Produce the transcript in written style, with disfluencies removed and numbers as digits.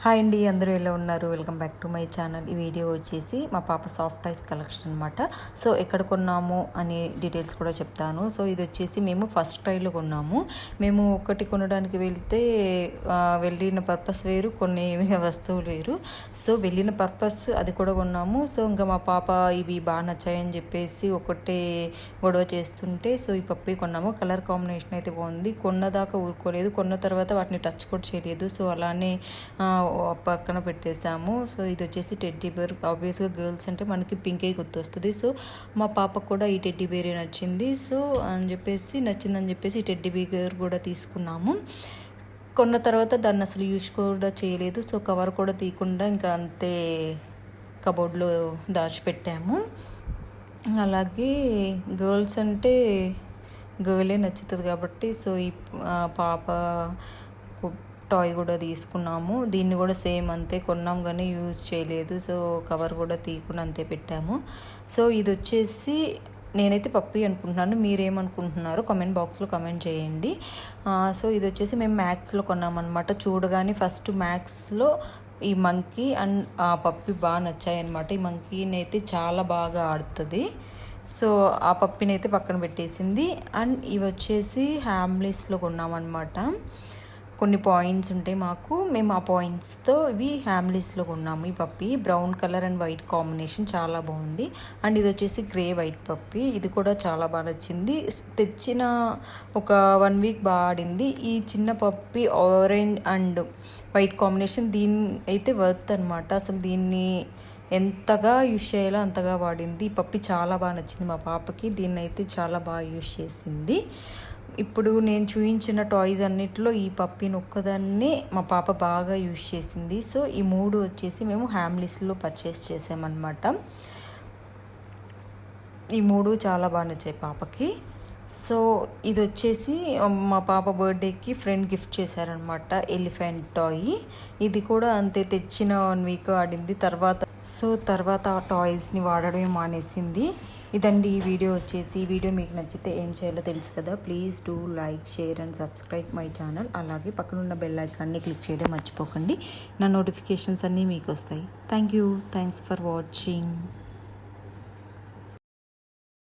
Hi అండి, అందరూ ఎలా ఉన్నారు? Welcome back to my channel. ఈ వీడియో వచ్చేసి మా పాప సాఫ్ట్ టాయ్స్ కలెక్షన్ అనమాట. సో ఎక్కడ కొన్నాము అనే డీటెయిల్స్ కూడా చెప్తాను. సో ఇది వచ్చేసి మేము ఫస్ట్ ట్రైలో కొన్నాము. మేము ఒకటి కొనడానికి వెళ్తే వెళ్ళిన పర్పస్ వేరు, కొన్ని వస్తువులు వేరు. సో వెళ్ళిన పర్పస్ అది కూడా కొన్నాము. సో ఇంకా మా పాప ఇవి బాగా నచ్చాయని చెప్పేసి ఒకటే గొడవ చేస్తుంటే సో ఈ పప్పి కొన్నాము. కలర్ కాంబినేషన్ అయితే బాగుంది. కొన్నదాకా ఊరుకోలేదు, కొన్న తర్వాత వాటిని టచ్ కూడా చేయలేదు. సో అలానే పక్కన పెట్టేశాము. సో ఇది వచ్చేసి టెడ్డీ బేర్. ఆబ్వియస్గా గర్ల్స్ అంటే మనకి పింకే గుర్తొస్తుంది. సో మా పాపకు కూడా ఈ టెడ్డీ బేరే నచ్చింది. సో నచ్చిందని చెప్పేసి ఈ టెడ్డీ బేర్ కూడా తీసుకున్నాము. కొన్న తర్వాత దాన్ని అసలు యూజ్ కూడా చేయలేదు. సో కవర్ కూడా తీయకుండా ఇంకా అంతే కబోర్డ్లో దాచిపెట్టాము. అలాగే గర్ల్స్ అంటే గర్లే నచ్చుతుంది కాబట్టి సో ఈ పాప టాయ్ కూడా తీసుకున్నాము. దీన్ని కూడా సేమ్ అంతే కొన్నాం కానీ యూజ్ చేయలేదు. సో కవర్ కూడా తీయకుండా అంతే పెట్టాము. సో ఇది వచ్చేసి నేనైతే పప్పి అనుకుంటున్నాను, మీరేమనుకుంటున్నారో కామెంట్ బాక్స్లో కామెంట్ చేయండి. సో ఇది వచ్చేసి మేము మ్యాక్స్లో కొన్నామన్నమాట. చూడగానే ఫస్ట్ మ్యాక్స్లో ఈ మంకీ అండ్ ఆ పప్పి బాగా నచ్చాయన్నమాట. ఈ మంకీని అయితే చాలా బాగా ఆడుతుంది. సో ఆ పప్పిని అయితే పక్కన పెట్టేసింది. అండ్ ఇవి వచ్చేసి హ్యామ్లీస్లో కొన్నామన్నమాట. కొన్ని పాయింట్స్ ఉంటాయి మేము ఆ పాయింట్స్తో ఇవి హ్యామ్లీస్లో కొన్నాము. ఈ puppy brown colour and white combination చాలా బాగుంది. అండ్ ఇది వచ్చేసి గ్రే వైట్ పప్పి. ఇది కూడా చాలా బాగా నచ్చింది. తెచ్చిన ఒక 1 వీక్ బాగా ఆడింది. ఈ చిన్న పప్పి ఆరెంజ్ అండ్ వైట్ కాంబినేషన్ దీని అయితే వర్త్ అనమాట. అసలు దీన్ని ఎంతగా యూజ్ చేయాలో అంతగా వాడింది. ఈ పప్పి చాలా బాగా నచ్చింది మా పాపకి. దీన్ని అయితే చాలా బాగా యూజ్ చేసింది. ఇప్పుడు నేను చూపించిన టాయ్స్ అన్నిటిలో ఈ పప్పిని ఒక్కదాన్ని మా పాప బాగా యూజ్ చేసింది. సో ఈ 3 వచ్చేసి మేము హ్యామ్లీస్లో పర్చేస్ చేసామన్నమాట. ఈ 3 చాలా బాగా నచ్చాయి పాపకి. సో ఇది వచ్చేసి మా పాప బర్త్డేకి ఫ్రెండ్ గిఫ్ట్ చేశారనమాట, ఎలిఫెంట్ టాయ్. ఇది కూడా అంతే, తెచ్చిన 1 వీక్ ఆడింది. తర్వాత ఆ టాయ్స్ని వాడడమే మానేసింది. ఇదండి ఈ వీడియో వచ్చేసి. ఈ వీడియో మీకు నచ్చితే ఏం చేయాలో తెలుసు కదా. Please do like, share and subscribe my channel. అలాగే పక్కనున్న బెల్ ఐకాన్ని క్లిక్ చేయడం మర్చిపోకండి. నా నోటిఫికేషన్స్ అన్నీ మీకు వస్తాయి. Thanks for watching.